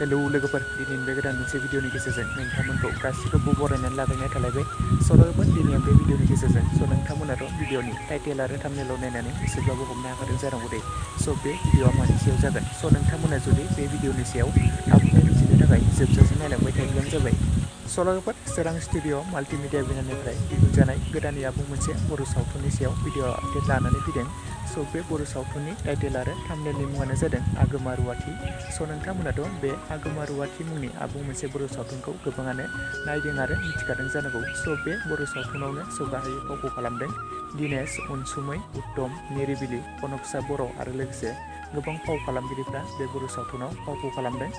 Hello लोगोफोर दिनैनि बे गोदान मोनसे भिडिअनि गेजेरजों नोंथांमोनखौ गासिखौबो बरायनानै लागायनाय थालायबाय लोगोफोर दिनै बे भिडिअनि गेजेरजों नोंथांमोनाथ' भिडिअनि टाइटेल आरो थाम्बनेलाव नायनानै एसेब्लाबो हमनो हाखादों जानांगौ दे बे भिडिअआ मानि सायाव जागोन नोंथांमोना जुदि बे भिडिअनि सायाव आबुङै मिथिनो थाखाय जोबजासिम नायलांबाय थायोब्लानो जाबाय लोगोफोर सोरां स्टुडिअ माल्टिमिडिया बेनारनिफ्राय दिहुनजानाय गोदानै आबुं मोनसे बर' सावथुननि सायाव भिडिअ आपडेट लानानै फैदों बे बर' सावथुननि टाइटेल आरो थाम्बनेलनि मुङानो जादों आगोमा रुवाथि नोंथांमोनाथ' बे आगोमा रुवाथि मुंनि आबुं मोनसे बर' सावथुनखौ गोबाङानो नायदों आरो मिथिखादों जानांगौ बे बर' सावथुनावनो गाहायै फावखौ खालामदों दिनेश अनसुमै उत्तम निरिबिलि कनकसा बर' आरो लोगोसे गोबां फाव खालामगिरिफ्रा बे बर' सावथुनाव फावखौ खालामदों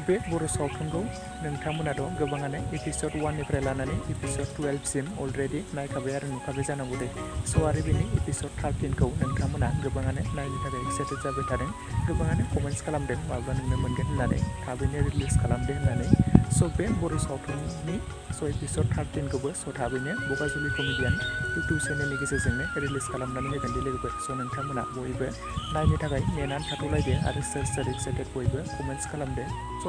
बे बर' सावथुनखौ नोंथांमोनाथ' गोबाङानो एपिसड 1निफ्राय लानानै एपिसड 12सिम अलरेडि नायखाबाय आरो नुखाबाय जानांगौ दे आरो बेनि एपिसड 13खौ नोंथांमोना गोबाङानो नायनो थाखाय एक्साइटेड जाबाय थादों गोबाङानो कमेन्ट्स खालामदों माब्ला नुनो मोनगोन होननानै थाबैनो रिलिज खालामदो होननानै बे बर' सावथुननि एपिसड 13खौबो थाबैनो बगाजुलि कमेडियान इउटुब चेनेलनि गेजेरजोंनो रिलिज खालामनानै होगोन दि लोगोफोर नोंथांमोना बयबो नायनो थाखाय नेनानै थाथ'लायदो आरो सोर एक्साइटेड बयबो कमेन्ट्स खालामदो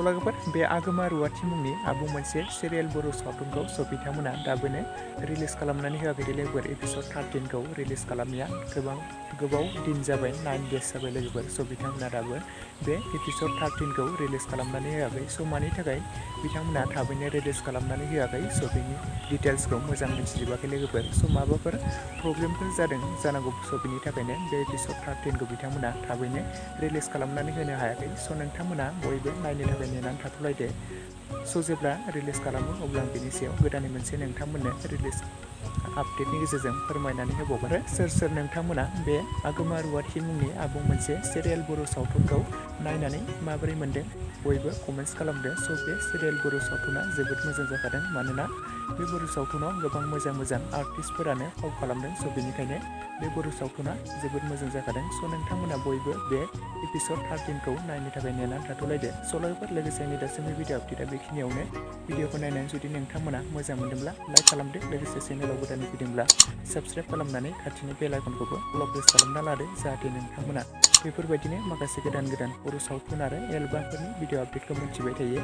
लोगोफोर बे आगोमा रुवाथि मुंनि आबुं मोनसे सिरियेल बर' सावथुनखौ बिथांमोना दाबोनो रिलिज खालामनानै होआखै दे लोगोफोर एपिसड 13खौ रिलिज खालामनाया गोबाव दिन जाबाय 9 डेज जाबाय लोगोफोर बिथांमोना दाबो बे एपिसड 13खौ रिलिज खालामनानै होआखै मानि थाखाय बिथांमोना थाबैनो रिलिज खालामनानै होआखै बेनि डिटेल्सखौ मोजां मिथिजोबाखै लोगोफोर माबाफोर प्रब्लेमफोर जादों जानांगौ बेनि थाखायनो बे एपिसड 13खौ बिथांमोना थाबैनो रिलिज खालामनानै होनो हायाखै नोंथांमोना बयबो नायनो थाखाय नेनानै थाथ'लायदो जेब्ला रिलिज खालामो अब्ला आं बेनि सायाव गोदानै मोनसे नोंथांमोननो रिलिज आपडेटनि गेजेरजों फोरमायनानै होबावगोन आरो सोर नोंथांमोना बे आगोमा रुवाथि मुंनि आबुं मोनसे सिरियेल बर' सावथुनखौ नायनानै माबोरै मोनदों बयबो कमेन्ट्स खालामदो बे सिरियेल बर' सावथुना जोबोद मोजां जाखादों मानोना बे बर' सावथुनाव गोबां मोजां आर्टिस्टफोरानो फाव खालामदों बेनिखायनो बे बर' सावथुना जोबोद मोजां जाखादों नोंथांमोना बयबो बे एपिसड 13खौ नायनो थाखाय नेनानै थाथ'लायदो लोगोफोर लोगोसे आंनि दासिमबो भिडिअ आपडेटआ बेखिनियावनो भिडिअखौ नायनानै जुदि नोंथांमोना मोजां मोनदोंब्ला लाइक खालामदो लोगोसे चेनेलाव गोदानै फैदोंब्ला साबस्क्राइब खालामनानै खाथिनि बेल आइकनखौबो अल प्रेस खालामना लादो जाहाथे नोंथांमोना बेफोरबायदिनो माखासे गोदान बर' सावथुन आरो एलबामफोरनि भिडिअ आपडेटखौ मिथिबाय थायो।